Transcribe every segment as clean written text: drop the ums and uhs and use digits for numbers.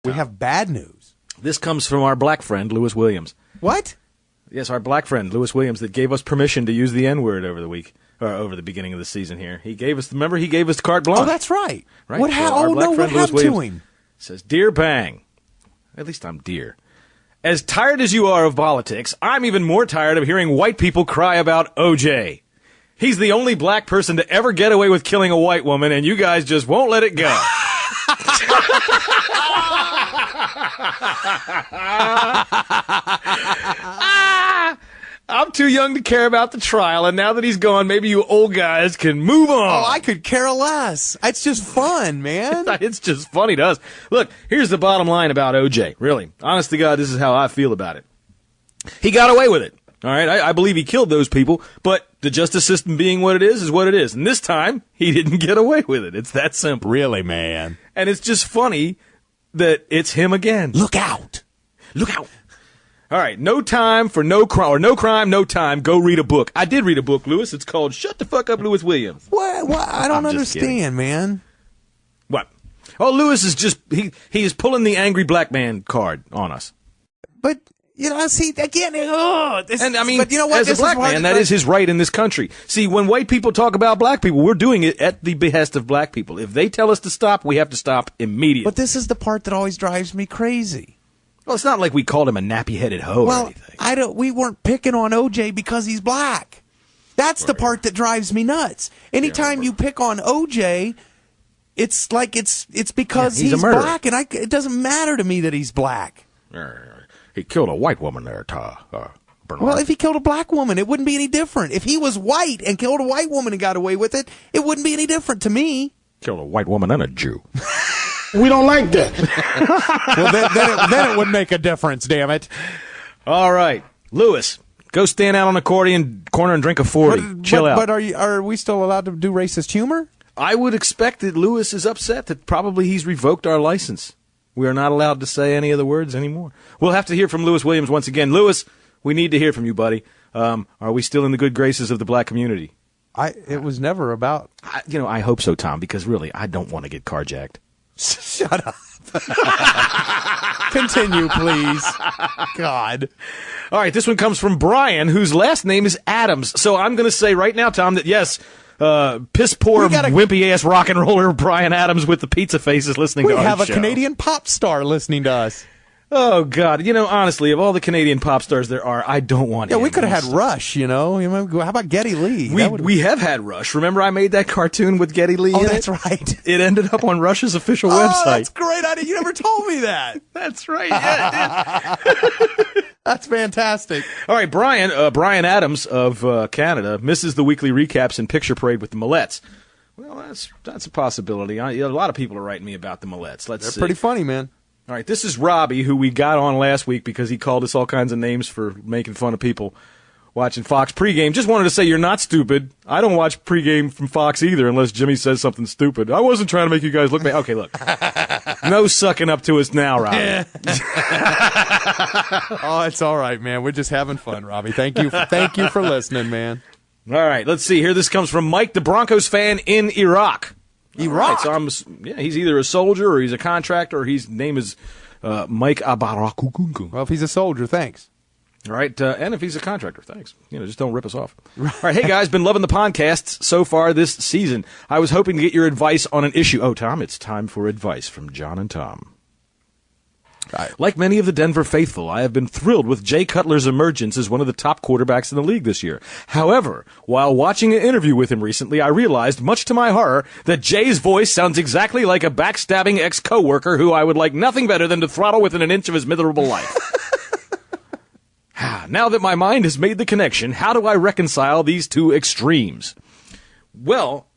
We have bad news. This comes from our black friend, Lewis Williams. What? Yes, our black friend, Lewis Williams, that gave us permission to use the N-word over the week, or over the beginning of the season here. He gave us, remember, he gave us carte blanche. Oh, that's right. Right? What happened to him? Says, Dear Bang, at least I'm dear. As tired as you are of politics, I'm even more tired of hearing white people cry about OJ. He's the only black person to ever get away with killing a white woman, and you guys just won't let it go. I'm too young to care about the trial, and now that he's gone, maybe you old guys can move on. Oh, I could care less. It's just fun, man. It's just funny to us. Look, here's the bottom line about OJ. Really, honest to God, this is how I feel about it. He got away with it. All right, I believe he killed those people, but the justice system being what it is what it is. And this time, he didn't get away with it. It's that simple. Really, man. And it's just funny that it's him again. Look out. Look out. All right, no time for no crime, or no crime, no time. Go read a book. I did read a book, Lewis. It's called Shut the Fuck Up, Lewis Williams. What? I don't understand, man. What? Oh, Lewis is just, he is pulling the angry black man card on us. But, you know, see, again, but you know what? As This a black man, that is his right in this country. See, when white people talk about black people, we're doing it at the behest of black people. If they tell us to stop, we have to stop immediately. But this is the part that always drives me crazy. Well, it's not like we called him a nappy-headed hoe or anything. We weren't picking on OJ because he's black. That's the part that drives me nuts. Anytime you pick on OJ, it's like it's because he's black, and it doesn't matter to me that he's black. He killed a white woman there, Bernard. Well, if he killed a black woman, it wouldn't be any different. If he was white and killed a white woman and got away with it, it wouldn't be any different to me. Killed a white woman and a Jew. We don't like that. Well, then it would make a difference, damn it. All right. Lewis, go stand out on the corner and drink a 40. Chill out. But are we still allowed to do racist humor? I would expect that Lewis is upset that probably he's revoked our license. We are not allowed to say any of the words anymore. We'll have to hear from Lewis Williams once again. Lewis, we need to hear from you, buddy. Are we still in the good graces of the black community? It was never about... I hope so, Tom, because really, I don't want to get carjacked. Shut up. Continue, please. God. All right, this one comes from Brian, whose last name is Adams. So I'm going to say right now, Tom, that yes, piss poor, wimpy-ass rock and roller Brian Adams with the pizza face is listening to our show. We have a Canadian pop star listening to us. Oh, God. Honestly, of all the Canadian pop stars there are, I don't want him. Yeah, we could have had Rush, How about Geddy Lee? We have had Rush. Remember I made that cartoon with Geddy Lee in it? That's right. It ended up on Rush's official website. Oh, that's great. You never told me that. That's right. Yeah, it did. That's fantastic. All right, Brian Adams of Canada misses the weekly recaps and picture parade with the Millettes. Well, that's a possibility. A lot of people are writing me about the Millettes. They're pretty funny, man. All right, this is Robbie, who we got on last week because he called us all kinds of names for making fun of people watching Fox pregame. Just wanted to say you're not stupid. I don't watch pregame from Fox either unless Jimmy says something stupid. I wasn't trying to make you guys look bad. Okay, look. No sucking up to us now, Robbie. Oh, it's all right, man. We're just having fun, Robbie. Thank you for listening, man. All right, let's see. Here, this comes from Mike, the Broncos fan in Iraq. Iraq. Right, so he's either a soldier or he's a contractor or his name is Mike Abarakukunku. Well, if he's a soldier, thanks. All right, and if he's a contractor, thanks. Just don't rip us off. All right, hey guys, been loving the podcasts so far this season. I was hoping to get your advice on an issue. Oh, Tom, it's time for advice from John and Tom. Like many of the Denver faithful, I have been thrilled with Jay Cutler's emergence as one of the top quarterbacks in the league this year. However, while watching an interview with him recently, I realized, much to my horror, that Jay's voice sounds exactly like a backstabbing ex-coworker who I would like nothing better than to throttle within an inch of his miserable life. Now that my mind has made the connection, how do I reconcile these two extremes? Well,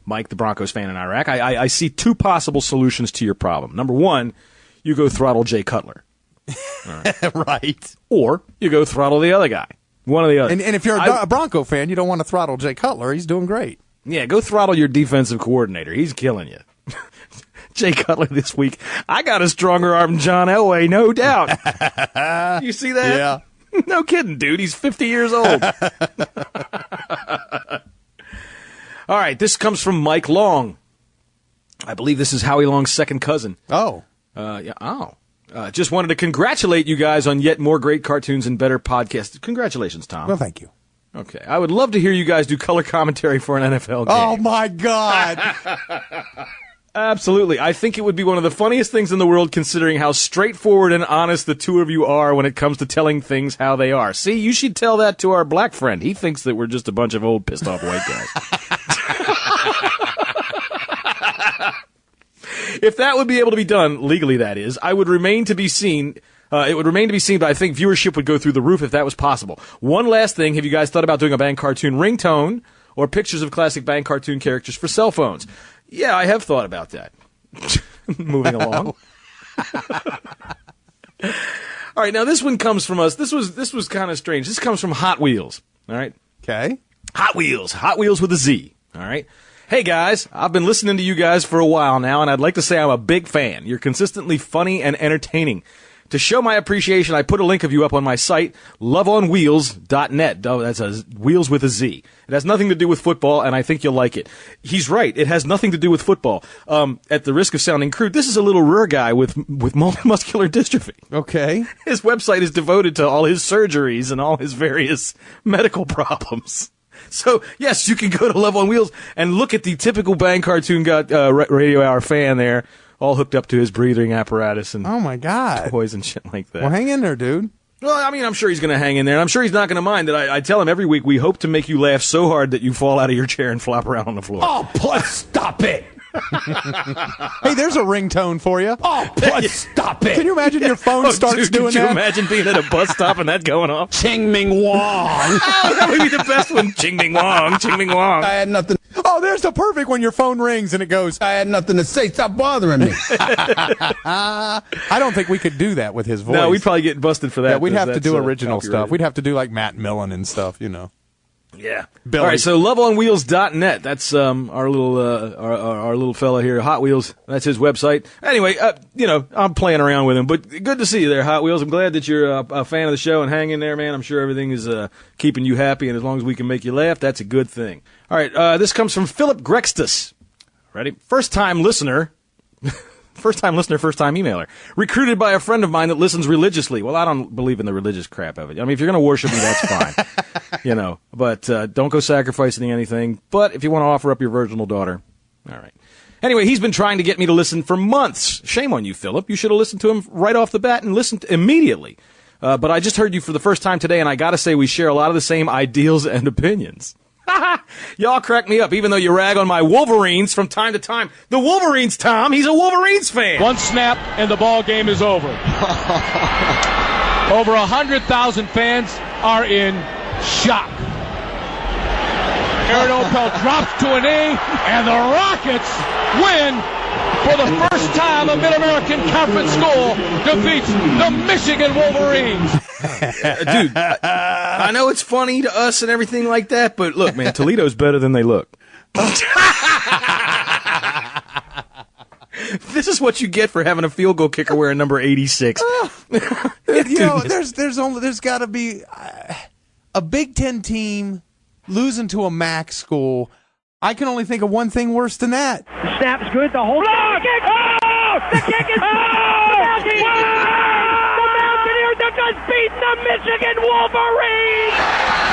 Mike, the Broncos fan in Iraq, I see two possible solutions to your problem. Number one, you go throttle Jay Cutler. Right. Right. Or you go throttle the other guy. One or the other. And if you're a Bronco fan, you don't want to throttle Jay Cutler. He's doing great. Yeah, go throttle your defensive coordinator. He's killing you. Jay Cutler this week. I got a stronger arm than John Elway, no doubt. You see that? Yeah. No kidding, dude. He's 50 years old. All right, this comes from Mike Long. I believe this is Howie Long's second cousin. Oh. Just wanted to congratulate you guys on yet more great cartoons and better podcasts. Congratulations, Tom. Well, thank you. Okay. I would love to hear you guys do color commentary for an NFL game. Oh, my God. Absolutely. I think it would be one of the funniest things in the world, considering how straightforward and honest the two of you are when it comes to telling things how they are. See, you should tell that to our black friend. He thinks that we're just a bunch of old, pissed-off white guys. If that would be able to be done, legally that is, it would remain to be seen, but I think viewership would go through the roof if that was possible. One last thing, have you guys thought about doing a bang cartoon ringtone or pictures of classic bang cartoon characters for cell phones? Yeah, I have thought about that. Moving along. All right, now this one comes from us. This was kind of strange. This comes from Hot Wheels. All right. Okay. Hot Wheels with a Z. All right. Hey guys, I've been listening to you guys for a while now, and I'd like to say I'm a big fan. You're consistently funny and entertaining. To show my appreciation, I put a link of you up on my site, loveonwheels.net. Oh, that's wheels with a Z. It has nothing to do with football, and I think you'll like it. He's right. It has nothing to do with football. At the risk of sounding crude, this is a little rare guy with multimuscular dystrophy. Okay. His website is devoted to all his surgeries and all his various medical problems. So, yes, you can go to Love on Wheels and look at the typical Bang Cartoon Radio Hour fan there, all hooked up to his breathing apparatus and oh my God, toys and shit like that. Well, hang in there, dude. Well, I mean, I'm sure he's going to hang in there, and I'm sure he's not going to mind that I tell him every week we hope to make you laugh so hard that you fall out of your chair and flop around on the floor. Oh, plus, stop it. Hey, there's a ringtone for you. Oh, plus, stop it. Can you imagine your phone starts doing that? Could you imagine being at a bus stop and that going off? Ching Ming Wong. Oh, that would be the best one. Ching Ming Wong, Ching Ming Wong. I had nothing. Oh, there's the perfect when your phone rings and it goes, I had nothing to say. Stop bothering me. I don't think we could do that with his voice. No, we'd probably get busted for that. Yeah, we'd have to do original stuff. We'd have to do like Matt Millen and stuff, you know. Yeah. Billy. All right, so loveonwheels.net. That's our little fella here, Hot Wheels. That's his website. Anyway, I'm playing around with him, but good to see you there, Hot Wheels. I'm glad that you're a fan of the show and hang in there, man. I'm sure everything is keeping you happy, and as long as we can make you laugh, that's a good thing. All right, this comes from Philip Grextus. Ready? First-time listener, first-time emailer. Recruited by a friend of mine that listens religiously. Well, I don't believe in the religious crap of it. I mean, if you're going to worship me, that's fine. But don't go sacrificing anything. But if you want to offer up your virginal daughter, all right. Anyway, he's been trying to get me to listen for months. Shame on you, Philip. You should have listened to him right off the bat and listened immediately. But I just heard you for the first time today, and I got to say we share a lot of the same ideals and opinions. Y'all crack me up, even though you rag on my Wolverines from time to time. The Wolverines, Tom, he's a Wolverines fan. One snap and the ball game is over. Over 100,000 fans are in shock. Aaron Opel drops to a knee, and the Rockets win for the first time. A Mid-American Conference school defeats the Michigan Wolverines. Dude, I know it's funny to us and everything like that, but look, man, Toledo's better than they look. This is what you get for having a field goal kicker wearing number 86. There's got to be a Big Ten team losing to a MAC school. I can only think of one thing worse than that. The snap's good. The whole kick. Oh! The kick is the Mountaineers have just beaten the Michigan Wolverines.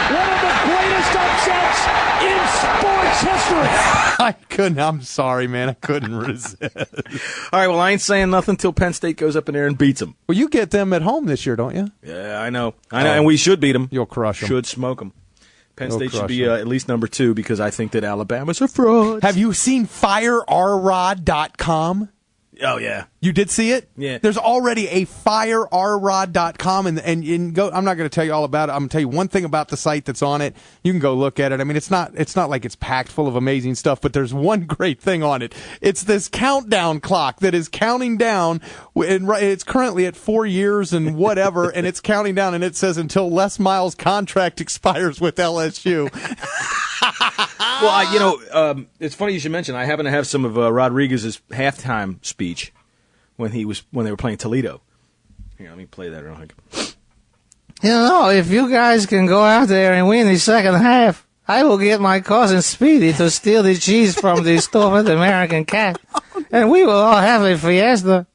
One of the greatest upsets in sports history. I'm sorry, man. I couldn't resist. All right, well, I ain't saying nothing until Penn State goes up in there and beats them. Well, you get them at home this year, don't you? Yeah, I know, and we should beat them. You'll crush them. Should smoke them. Penn State should be at least number 2 because I think that Alabama's a fraud. Have you seen FireOurRod.com? Oh, yeah. You did see it? Yeah. There's already a FireOurRod.com, and go. I'm not going to tell you all about it. I'm going to tell you one thing about the site that's on it. You can go look at it. I mean, it's not like it's packed full of amazing stuff, but there's one great thing on it. It's this countdown clock that is counting down, and it's currently at 4 years and whatever, and it's counting down, and it says until Les Miles' contract expires with LSU. Well, it's funny you should mention. I happen to have some of Rodriguez's halftime speech when they were playing Toledo. Here, let me play that real quick. If you guys can go out there and win the second half, I will get my cousin Speedy to steal the cheese from the stuffed American cat, and we will all have a fiesta.